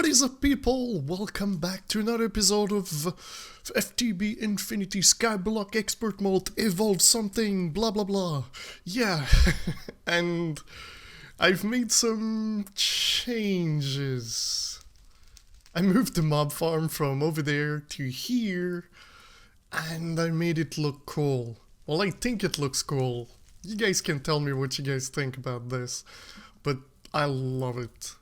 What is up, people? Welcome back to another episode of FTB Infinity Skyblock Expert mode. Evolve something, blah blah blah. Yeah, and I've made some changes. I moved the mob farm from over there to here, and I made it look cool. Well, I think it looks cool. You guys can tell me what you guys think about this, but I love it.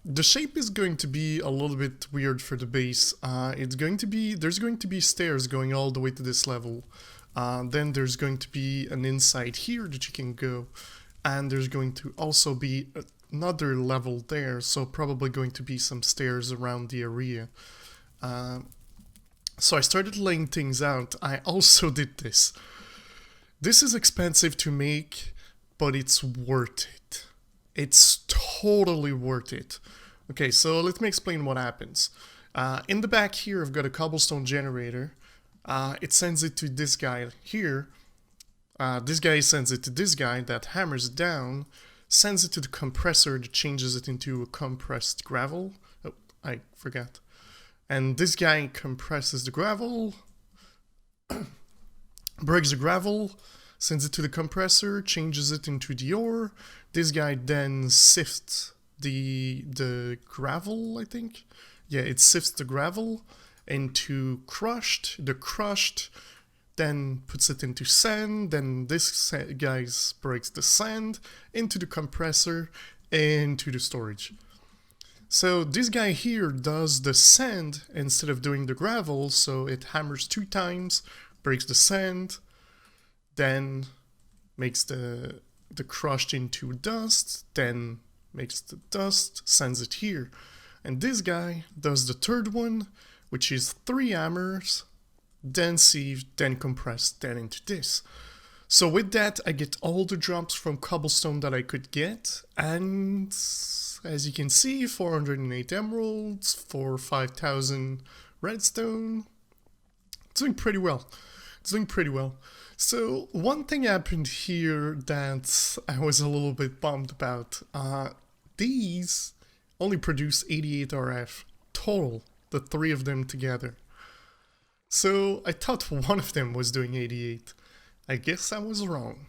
The shape is going to be a little bit weird for the base. There's going to be stairs going all the way to this level. Then there's going to be an inside here that you can go. And there's going to also be another level there, so probably going to be some stairs around the area. So I started laying things out. I also did this. This is expensive to make, but it's worth it. It's totally worth it. Okay, so let me explain what happens. In the back here, I've got a cobblestone generator. It sends it to this guy here. This guy sends it to this guy that hammers it down, sends it to the compressor that changes it into a compressed gravel. Oh, I forgot. And this guy compresses the gravel, breaks the gravel, sends it to the compressor, changes it into the ore. This guy then sifts the gravel, I think. Yeah, it sifts the gravel into crushed. The crushed then puts it into sand. Then this guy breaks the sand into the compressor, into the storage. So this guy here does the sand instead of doing the gravel, so it hammers 2 times, breaks the sand, then makes the crushed into dust, then makes the dust, sends it here. And this guy does the third one, which is 3 hammers, then sieve, then compress, then into this. So with that, I get all the drops from cobblestone that I could get, and as you can see, 408 emeralds for 5,000 redstone. It's doing pretty well. It's doing pretty well. So one thing happened here that I was a little bit bummed about. These only produce 88 RF total, the 3 of them together. So I thought one of them was doing 88. I guess I was wrong.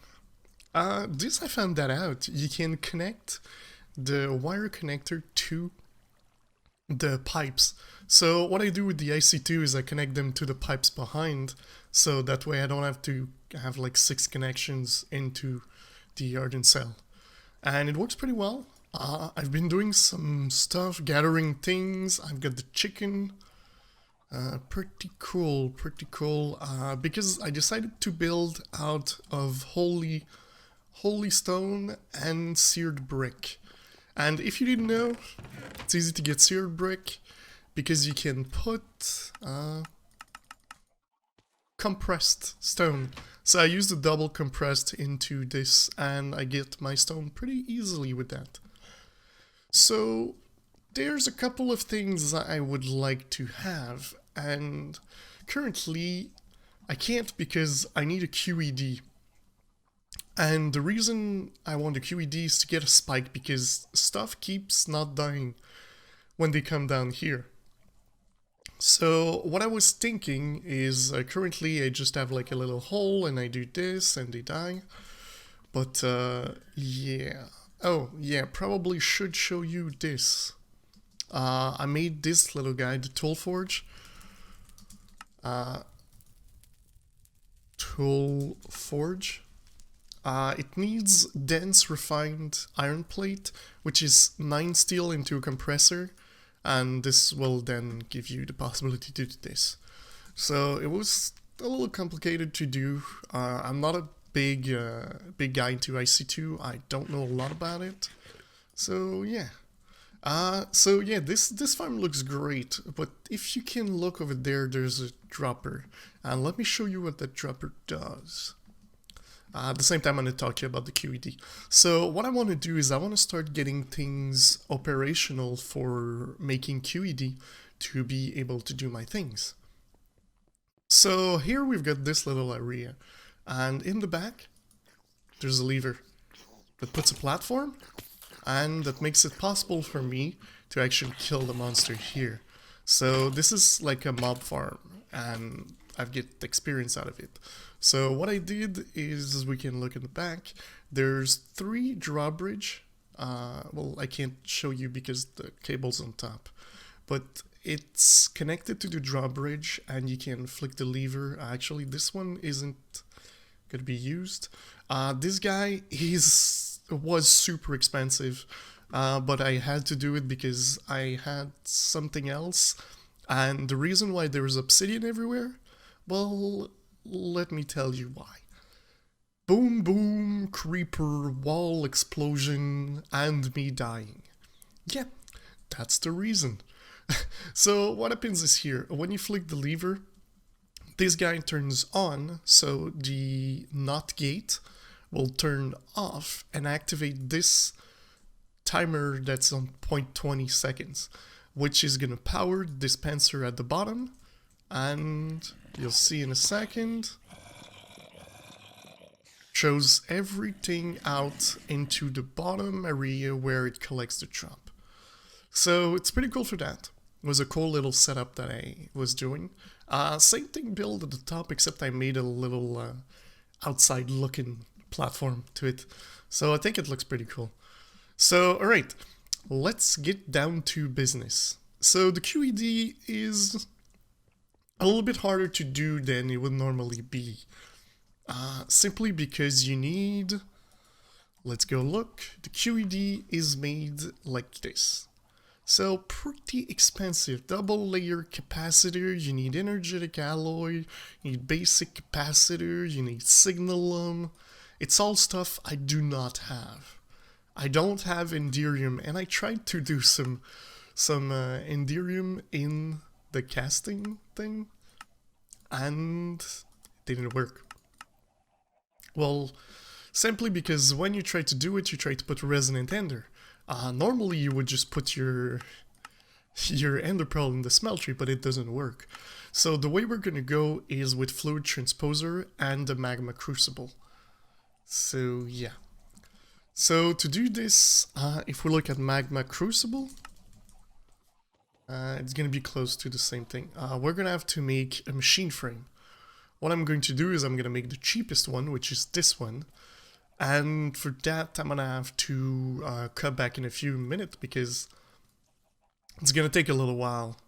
I found that out. You can connect the wire connector to the pipes. So what I do with the IC2 is I connect them to the pipes behind, so that way I don't have to have like 6 connections into the hardened cell. And it works pretty well. I've been doing some stuff, gathering things. I've got the chicken. Pretty cool, because I decided to build out of holy stone and seared brick. And if you didn't know, it's easy to get seared brick because you can put compressed stone. So I use the double compressed into this and I get my stone pretty easily with that. So there's a couple of things I would like to have, and currently I can't because I need a QED. And the reason I want a QED is to get a spike, because stuff keeps not dying when they come down here. So what I was thinking is currently I just have like a little hole and I do this and they die. But yeah. Oh yeah, probably should show you this. I made this little guy, the tool forge. It needs dense refined iron plate, which is 9 steel into a compressor, and this will then give you the possibility to do this. So it was a little complicated to do. I'm not a big guy into IC2. I don't know a lot about it. So yeah. This farm looks great, but if you can look over there, there's a dropper. And let me show you what that dropper does. At the same time, I'm going to talk to you about the QED. So what I want to do is I want to start getting things operational for making QED to be able to do my things. So here we've got this little area, and in the back, there's a lever that puts a platform, and that makes it possible for me to actually kill the monster here. So this is like a mob farm, and I've get experience out of it. So what I did is, we can look in the back, there's 3 drawbridge. Well, I can't show you because the cable's on top, but it's connected to the drawbridge and you can flick the lever. Actually, this one isn't gonna be used. This guy was super expensive, but I had to do it because I had something else. And the reason why there is obsidian everywhere, well, let me tell you why. Boom boom, creeper, wall explosion, and me dying. Yeah, that's the reason. So what happens is here, when you flick the lever, this guy turns on, so the NOT gate will turn off and activate this timer that's on 0.20 seconds, which is gonna power the dispenser at the bottom, and you'll see in a second, shows everything out into the bottom area where it collects the drop. So it's pretty cool for that. It was a cool little setup that I was doing. Same thing built at the top, except I made a little outside looking platform to it. So I think it looks pretty cool. So alright, let's get down to business. So the QED is a little bit harder to do than it would normally be. Simply because you need, let's go look, the QED is made like this. So pretty expensive, double layer capacitor, you need energetic alloy, you need basic capacitor, you need signalum. It's all stuff I do not have. I don't have Enderium, and I tried to do some Enderium in the casting thing, and it didn't work. Well, simply because when you try to do it, you try to put resonant ender. Normally you would just put your ender pearl in the smeltery, but it doesn't work. So the way we're gonna go is with fluid transposer and the magma crucible. So yeah. So to do this, if we look at magma crucible, it's gonna be close to the same thing. We're gonna have to make a machine frame. What I'm going to do is I'm gonna make the cheapest one, which is this one. And for that, I'm gonna have to cut back in a few minutes because it's gonna take a little while.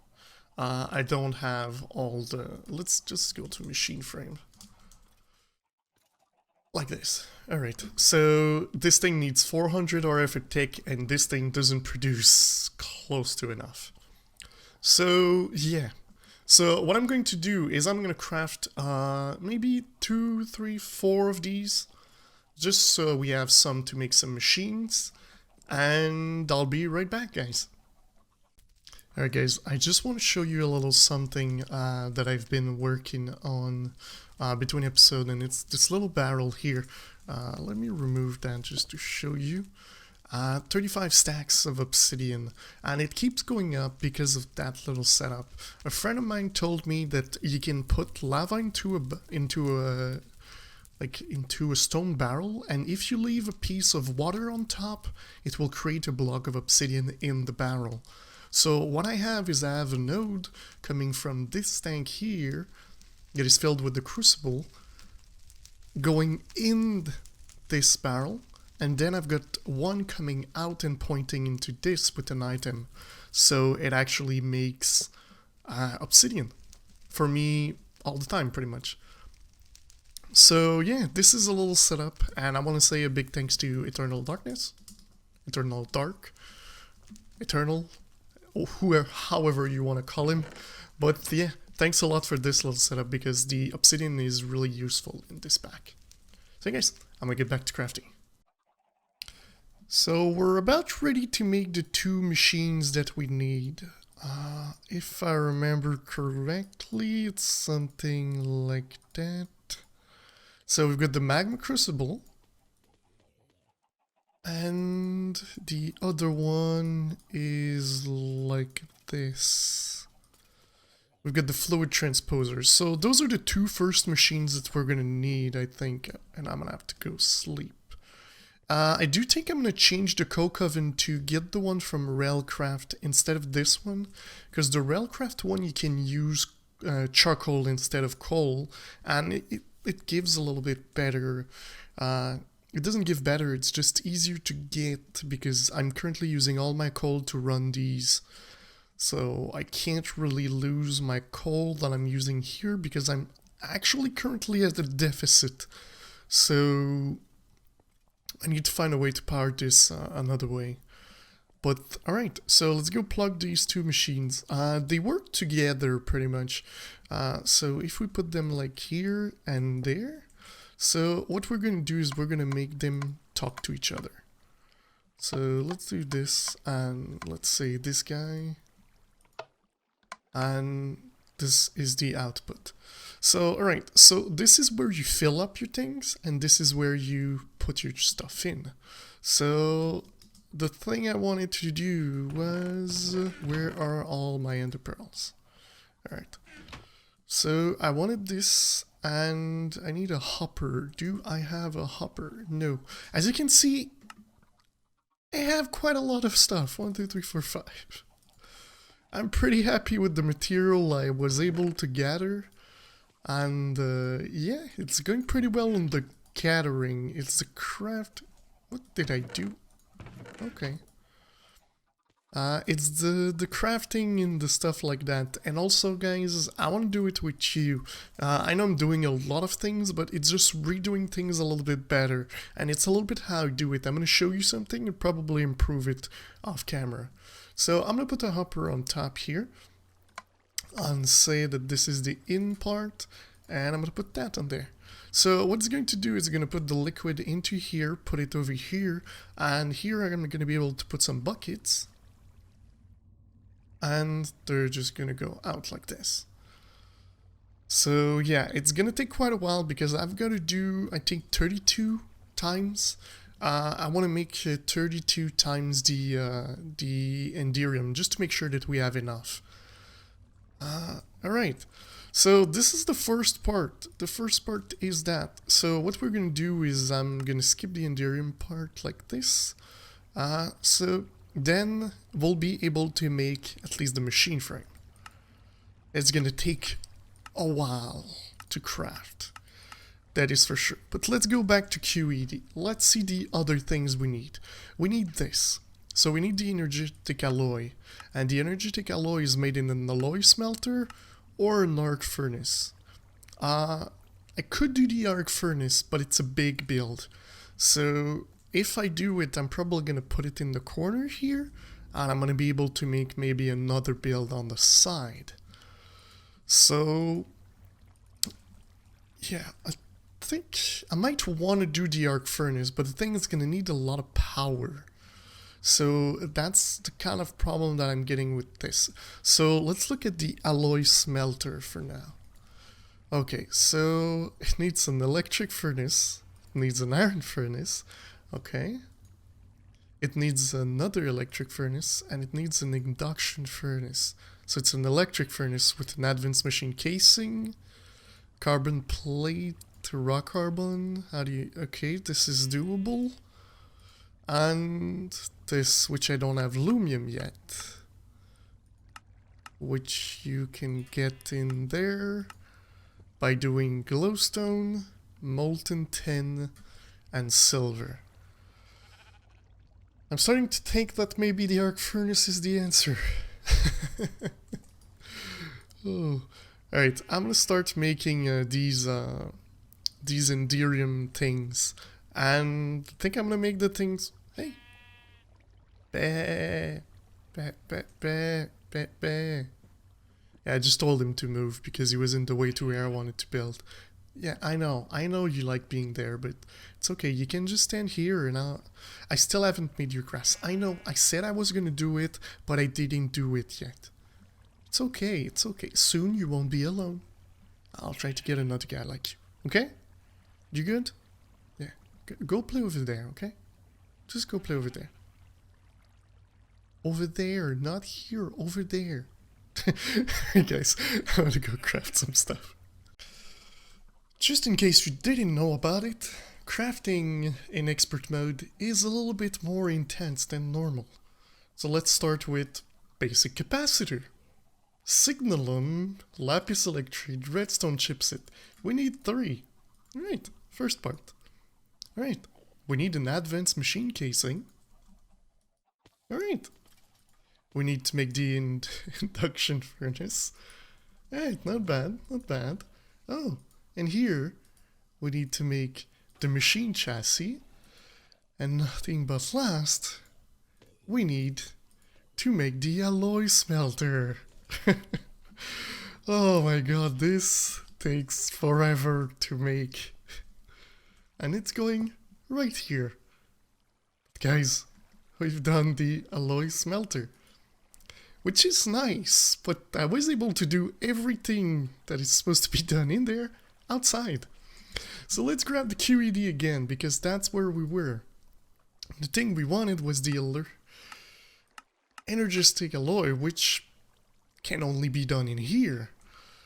I don't have all the... Let's just go to machine frame. Like this. Alright, so this thing needs 400 RF a tick, and this thing doesn't produce close to enough. So, yeah. So what I'm going to do is I'm gonna craft maybe 2, 3, 4 of these, just so we have some to make some machines, and I'll be right back, guys. Alright guys, I just want to show you a little something that I've been working on between episodes, and it's this little barrel here. Let me remove that just to show you. 35 stacks of obsidian, and it keeps going up because of that little setup. A friend of mine told me that you can put lava into a stone barrel, and if you leave a piece of water on top, it will create a block of obsidian in the barrel. So what I have is I have a node coming from this tank here that is filled with the crucible, going in this barrel, and then I've got one coming out and pointing into this with an item. So it actually makes obsidian for me all the time, pretty much. So yeah, this is a little setup, and I want to say a big thanks to Eternal Darkness, Eternal Dark, Eternal, or however you want to call him. But yeah, thanks a lot for this little setup because the obsidian is really useful in this pack. So guys, I'm gonna get back to crafting. So we're about ready to make the 2 machines that we need. If I remember correctly, it's something like that. So we've got the magma crucible, and the other one is like this. We've got the fluid transposer. So those are the 2 first machines that we're gonna need, I think, and I'm gonna have to go sleep. I do think I'm gonna change the coke oven to get the one from Railcraft instead of this one, because the Railcraft one you can use charcoal instead of coal, and it gives a little bit better. It doesn't give better, it's just easier to get because I'm currently using all my coal to run these. So I can't really lose my coal that I'm using here because I'm actually currently at a deficit. So I need to find a way to power this another way. But alright, so let's go plug these two machines. They work together pretty much. So if we put them like here and there, so what we're going to do is we're going to make them talk to each other. So let's do this, and let's say this guy, and this is the output. So alright, so this is where you fill up your things, and this is where you put your stuff in. So the thing I wanted to do was, where are all my ender pearls? Alright, so I wanted this, and I need a hopper. Do I have a hopper? No. As you can see, I have quite a lot of stuff. 1, 2, 3, 4, 5. I'm pretty happy with the material I was able to gather. And yeah, it's going pretty well on the gathering. It's the craft. What did I do? Okay. It's the crafting and the stuff like that. And also, guys, I want to do it with you. I know I'm doing a lot of things, but it's just redoing things a little bit better. And it's a little bit how I do it. I'm going to show you something and probably improve it off camera. So I'm going to put a hopper on top here. And say that this is the in part. And I'm going to put that on there. So what it's going to do is going to put the liquid into here, put it over here. And here I'm going to be able to put some buckets. And they're just gonna go out like this. So yeah, it's gonna take quite a while because I've got to do, I think, 32 times. I want to make 32 times the Enderium just to make sure that we have enough. Alright, so this is the first part. The first part is that. So what we're gonna do is I'm gonna skip the Enderium part like this. So then we'll be able to make at least the machine frame. It's gonna take a while to craft, that is for sure. But let's go back to QED. Let's see the other things we need. We need this. So we need the energetic alloy. And the energetic alloy is made in an alloy smelter or an arc furnace. I could do the arc furnace, but it's a big build. So if I do it, I'm probably going to put it in the corner here, and I'm going to be able to make maybe another build on the side. So yeah, I think I might want to do the arc furnace, but the thing is going to need a lot of power. So that's the kind of problem that I'm getting with this. So let's look at the alloy smelter for now. Okay, so it needs an electric furnace, it needs an iron furnace. Okay, it needs another electric furnace, and it needs an induction furnace. So it's an electric furnace with an advanced machine casing, carbon plate, raw carbon. How do you... Okay, this is doable. And this, which I don't have lumium yet, which you can get in there by doing glowstone, molten tin, and silver. I'm starting to think that maybe the arc furnace is the answer. Oh. Alright, I'm gonna start making these Enderium things. And I think I'm gonna make the things... Hey! Bah, bah, bah, bah, bah, bah. Yeah, I just told him to move because he was in the way to where I wanted to build. Yeah, I know you like being there, but it's okay, you can just stand here and I still haven't made your grass. I know, I said I was gonna do it, but I didn't do it yet. It's okay, it's okay. Soon you won't be alone. I'll try to get another guy like you, okay? You good? Yeah, go play over there, okay? Just go play over there. Over there, not here, over there. Hey guys, I want to go craft some stuff. Just in case you didn't know about it, crafting in expert mode is a little bit more intense than normal. So let's start with basic capacitor. Signalum, lapis electride, redstone chipset. We need 3. Alright, first part. Alright, we need an advanced machine casing. Alright. We need to make the induction furnace. Alright, not bad, not bad. Oh, and here we need to make the machine chassis. And nothing but last, we need to make the alloy smelter. Oh my god, this takes forever to make. And it's going right here. But guys, we've done the alloy smelter. Which is nice, but I was able to do everything that is supposed to be done in there outside. So let's grab the QED again, because that's where we were. The thing we wanted was the energistic alloy, which can only be done in here.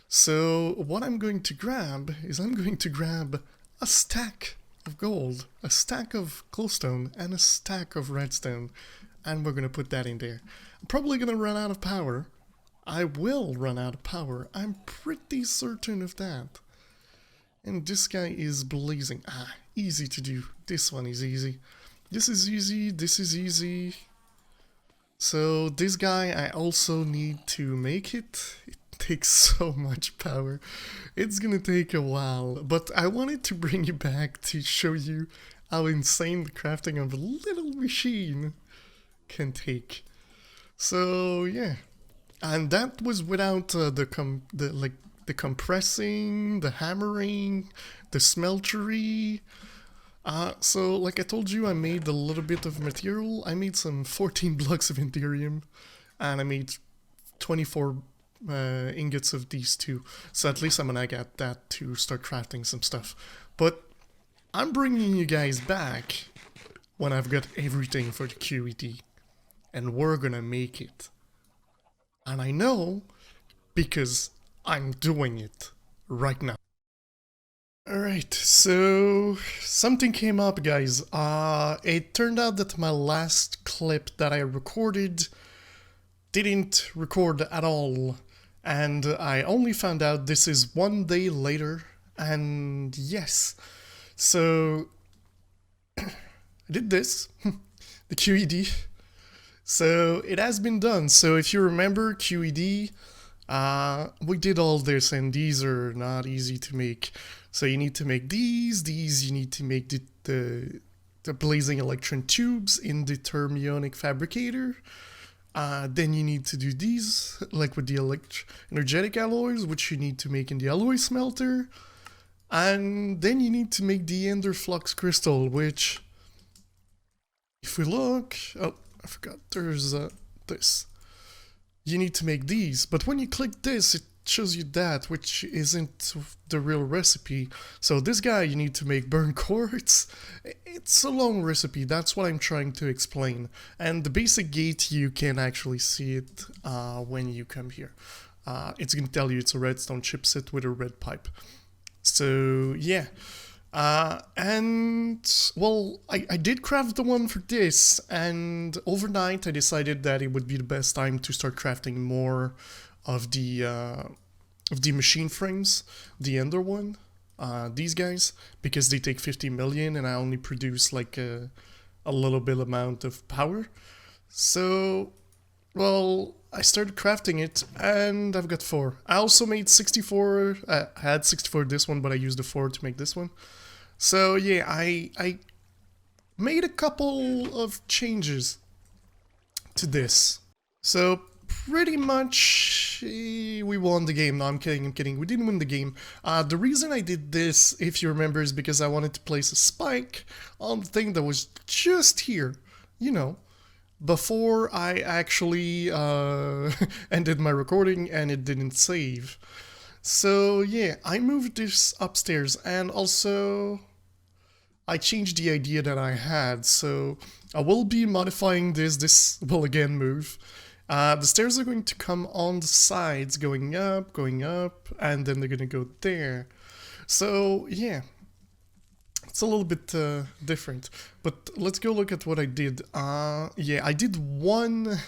So what I'm going to grab is I'm going to grab a stack of gold, a stack of glowstone, and a stack of redstone. And we're going to put that in there. I'm probably going to run out of power. I will run out of power. I'm pretty certain of that. And this guy is blazing. Ah, easy to do. This one is easy. This is easy. This is easy. So this guy, I also need to make it. It takes so much power. It's gonna take a while. But I wanted to bring you back to show you how insane the crafting of a little machine can take. So yeah, and that was without the compressing, the hammering, the smeltery. So like I told you, I made a little bit of material. I made some 14 blocks of Ethereum, and I made 24 ingots of these two. So at least I'm gonna get that to start crafting some stuff. But I'm bringing you guys back when I've got everything for the QED. And we're gonna make it. And I know because I'm doing it right now. Alright, so something came up, guys. It turned out that my last clip that I recorded didn't record at all. And I only found out this is 1 day later. And yes, so I did this, the QED. So it has been done. So if you remember QED, we did all this, and these are not easy to make. So you need to make these you need to make the blazing electron tubes in the thermionic fabricator. Then you need to do these, like with the energetic alloys, which you need to make in the alloy smelter. And then you need to make the ender flux crystal, which, if we look, oh, I forgot, there's this. You need to make these, but when you click this, it shows you that, which isn't the real recipe. So this guy, you need to make burn quartz. It's a long recipe, that's what I'm trying to explain. And the basic gate, you can actually see it when you come here. It's going to tell you it's a redstone chipset with a red pipe. So yeah. And well, I did craft the one for this, and overnight I decided that it would be the best time to start crafting more of the machine frames, the ender one, these guys, because they take 50 million and I only produce like a little bit amount of power. So, well, I started crafting it, and I've got 4. I also made 64, I had 64 this one, but I used the 4 to make this one. So yeah, I made a couple of changes to this. So pretty much we won the game. No, I'm kidding, we didn't win the game. The reason I did this, if you remember, is because I wanted to place a spike on the thing that was just here, you know, before I actually ended my recording and it didn't save. So yeah, I moved this upstairs, and also I changed the idea that I had, so I will be modifying this. This will again move. The stairs are going to come on the sides, going up, and then they're gonna go there. So yeah, It's a little bit different, but let's go look at what I did. Yeah, I did one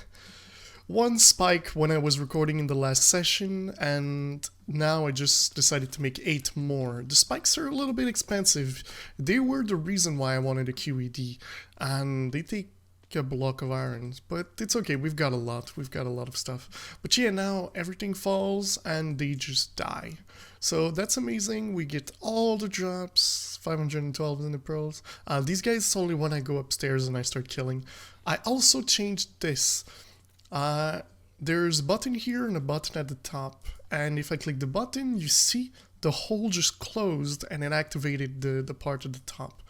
spike when I was recording in the last session, and now I just decided to make 8 more. The spikes are a little bit expensive. They were the reason why I wanted a QED, and they take a block of iron, but it's okay, we've got a lot of stuff. But yeah, now everything falls and they just die. So that's amazing, we get all the drops, 512 in the pearls. These guys only when I go upstairs and I start killing. I also changed this. There's a button here and a button at the top, and if I click the button, you see the hole just closed and it activated the part at the top.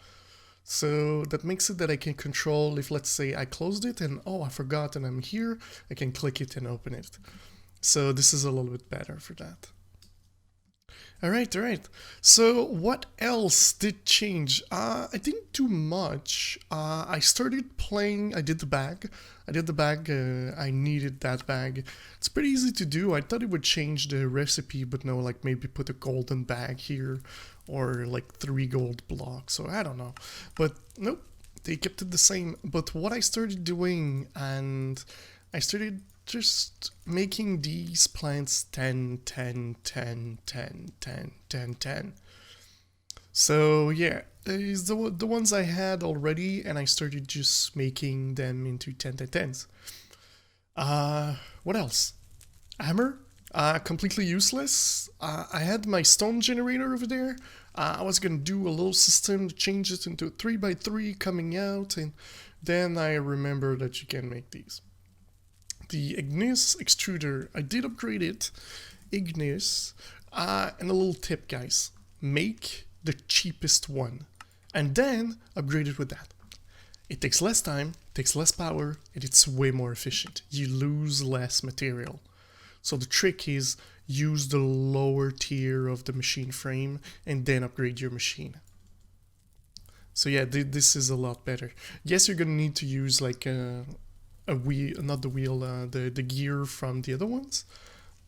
So that makes it that I can control, if let's say I closed it and oh I forgot and I'm here, I can click it and open it. So this is a little bit better for that. Alright. So what else did change? I didn't do much. I started playing, I did the bag. I needed that bag. It's pretty easy to do. I thought it would change the recipe, but no, like maybe put a golden bag here or like 3 gold blocks, or I don't know. But nope, they kept it the same. But what I started doing, and I started just making these plants 10, 10, 10, 10, 10, 10, 10. So yeah, is the ones I had already, and I started just making them into 10, 10, 10s. What else? Hammer? Completely useless. I had my stone generator over there. I was gonna do a little system to change it into a 3x3 coming out, and then I remembered that you can make these. The Ignis extruder, I did upgrade it. Ignis, and a little tip, guys. Make the cheapest one, and then upgrade it with that. It takes less time, takes less power, and it's way more efficient. You lose less material. So the trick is use the lower tier of the machine frame and then upgrade your machine. So yeah, this is a lot better. Yes, you're gonna need to use like a wheel, not the wheel, the gear from the other ones,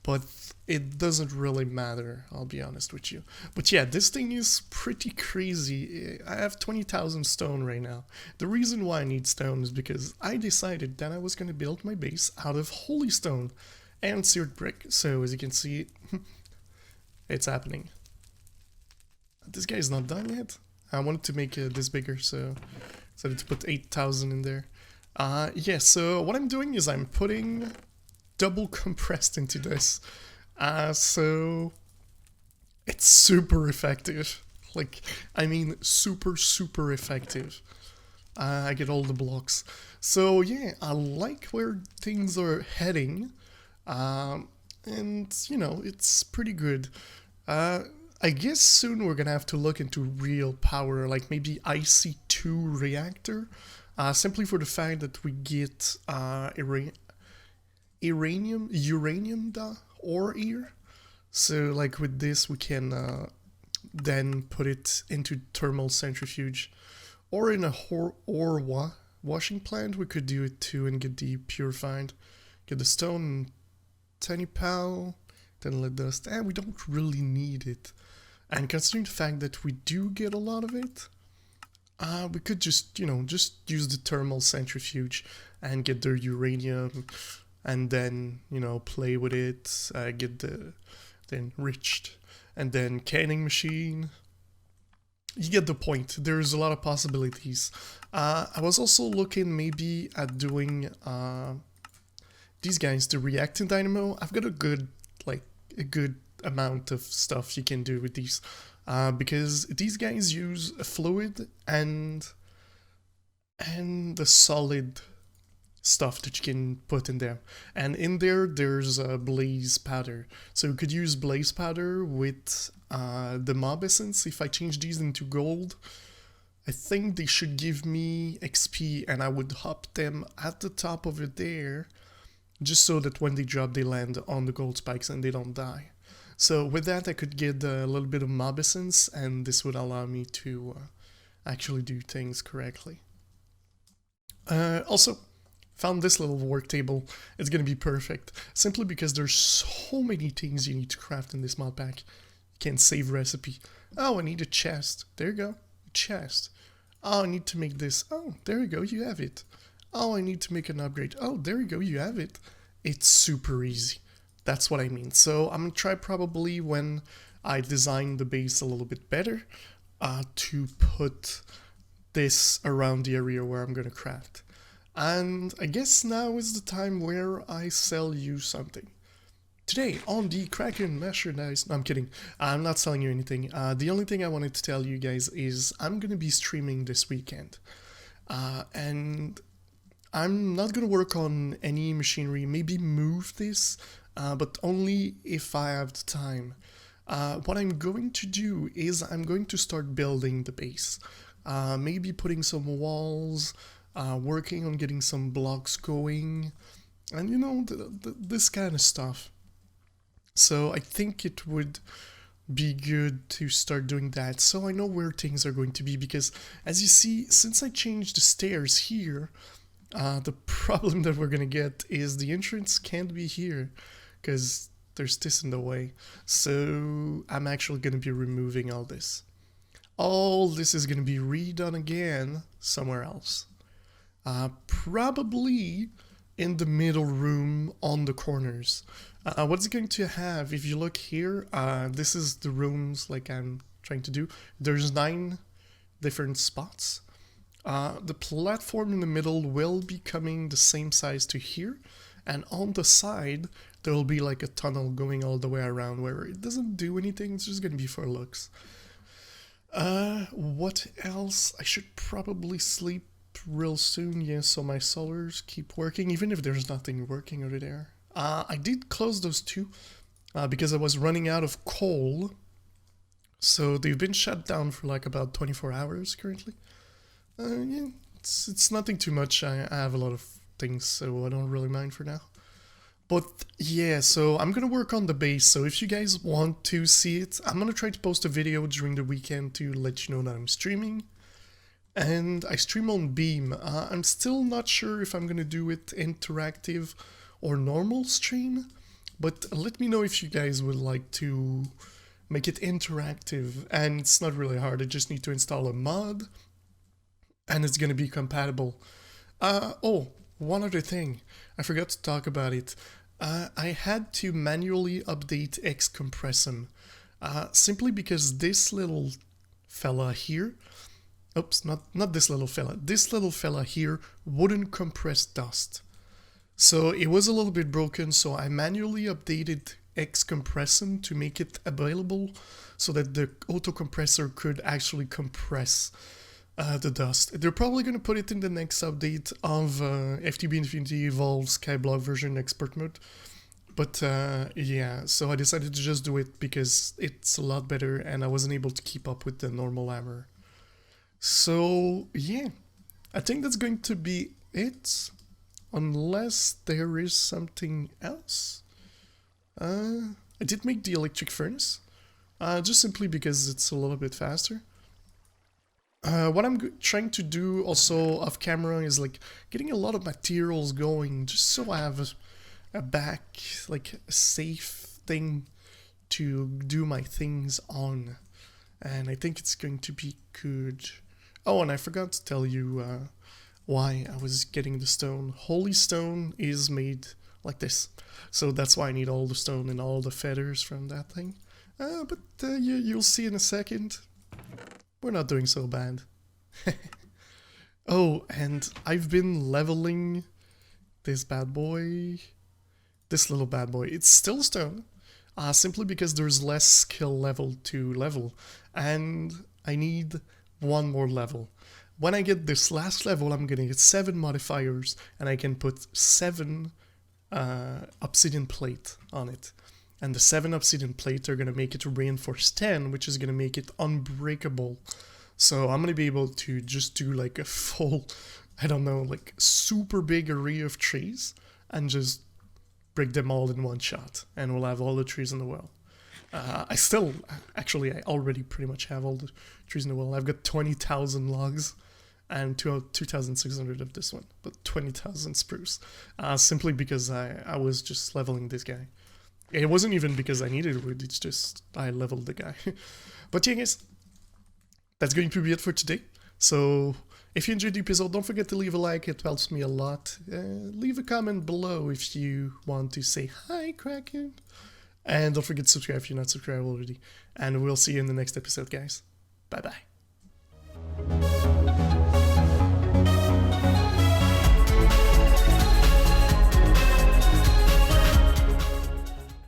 but it doesn't really matter, I'll be honest with you. But yeah, this thing is pretty crazy. I have 20,000 stone right now. The reason why I need stone is because I decided that I was going to build my base out of holy stone and seared brick. So as you can see, it's happening. This guy is not done yet. I wanted to make this bigger, so I decided to put 8,000 in there. Yeah, so what I'm doing is I'm putting double compressed into this. So it's super effective. Like, I mean, super effective. I get all the blocks. So yeah, I like where things are heading. And, you know, it's pretty good. I guess soon we're gonna have to look into real power, like maybe IC2 reactor. Simply for the fact that we get uranium ore here. So like with this we can then put it into thermal centrifuge, or in a ore washing plant we could do it too and get the purified. Get the stone, tiny pal, then lead dust, and we don't really need it. And considering the fact that we do get a lot of it, we could just, you know, just use the thermal centrifuge and get the uranium, and then, you know, play with it, get the enriched, and then canning machine. You get the point. There's a lot of possibilities. I was also looking maybe at doing these guys, the reactant dynamo. I've got a good amount of stuff you can do with these. Because these guys use a fluid and the solid stuff that you can put in there. And in there, there's a blaze powder. So you could use blaze powder with the mob essence. If I change these into gold, I think they should give me XP, and I would hop them at the top over there, just so that when they drop, they land on the gold spikes and they don't die. So with that, I could get a little bit of mob essence, and this would allow me to actually do things correctly. Also, found this little work table. It's gonna be perfect, simply because there's so many things you need to craft in this mod pack. You can't save recipe. Oh, I need a chest. There you go. chest. Oh, I need to make this. Oh, there you go, you have it. Oh, I need to make an upgrade. Oh, there you go, you have it. It's super easy. That's what I mean. So I'm gonna try probably when I design the base a little bit better to put this around the area where I'm gonna craft. And I guess now is the time where I sell you something. Today on the Krakaen merchandise, no, I'm kidding, I'm not selling you anything. The only thing I wanted to tell you guys is I'm gonna be streaming this weekend. And I'm not gonna work on any machinery, maybe move this, but only if I have the time. What I'm going to do is I'm going to start building the base. Maybe putting some walls, working on getting some blocks going, and you know, this kind of stuff. So I think it would be good to start doing that so I know where things are going to be, because as you see, since I changed the stairs here, the problem that we're gonna get is the entrance can't be here because there's this in the way. So I'm actually gonna be removing all this. All this is gonna be redone again somewhere else. Probably in the middle room on the corners. What's it going to have? If you look here, this is the rooms like I'm trying to do. There's 9 different spots. The platform in the middle will be coming the same size to here, and on the side there will be like a tunnel going all the way around where it doesn't do anything, it's just gonna be for looks. What else? I should probably sleep real soon, yeah, so my solars keep working, even if there's nothing working over there. I did close those 2 because I was running out of coal, so they've been shut down for like about 24 hours currently. Yeah, it's nothing too much. I have a lot of things, so I don't really mind for now. But yeah, so I'm gonna work on the base, so if you guys want to see it, I'm gonna try to post a video during the weekend to let you know that I'm streaming. And I stream on Beam. I'm still not sure if I'm gonna do it interactive or normal stream, but let me know if you guys would like to make it interactive. And it's not really hard, I just need to install a mod, and it's gonna be compatible. Oh, one other thing, I forgot to talk about it. I had to manually update Xcompressum, simply because this little fella here, oops, not this little fella here wouldn't compress dust. So it was a little bit broken, so I manually updated Xcompressum to make it available so that the auto compressor could actually compress the dust. They're probably going to put it in the next update of FTB Infinity Skyblock version expert mode. But yeah, so I decided to just do it because it's a lot better and I wasn't able to keep up with the normal hammer. So yeah, I think that's going to be it, unless there is something else. I did make the electric furnace, just simply because it's a little bit faster. What I'm trying to do also off camera is like getting a lot of materials going, just so I have a back, like a safe thing to do my things on. And I think it's going to be good. Oh, and I forgot to tell you why I was getting the stone. Holy stone is made like this, so that's why I need all the stone and all the feathers from that thing. But you'll see in a second. We're not doing so bad. Oh, and I've been leveling this bad boy, this little bad boy. It's still stone, simply because there's less skill level to level, and I need 1 more level. When I get this last level, I'm gonna get 7 modifiers, and I can put 7 obsidian plate on it. And the 7 obsidian plate are gonna make it reinforce 10, which is gonna make it unbreakable. So I'm gonna be able to just do like a full, I don't know, like super big array of trees and just break them all in one shot, and we'll have all the trees in the world. I already pretty much have all the trees in the world. I've got 20,000 logs and 2,600 of this one, but 20,000 spruce, simply because I was just leveling this guy. It wasn't even because I needed wood, it's just I leveled the guy. But yeah guys, that's going to be it for today. So if you enjoyed the episode, don't forget to leave a like, it helps me a lot. Leave a comment below if you want to say hi, Krakaen. And don't forget to subscribe if you're not subscribed already. And we'll see you in the next episode, guys. Bye-bye.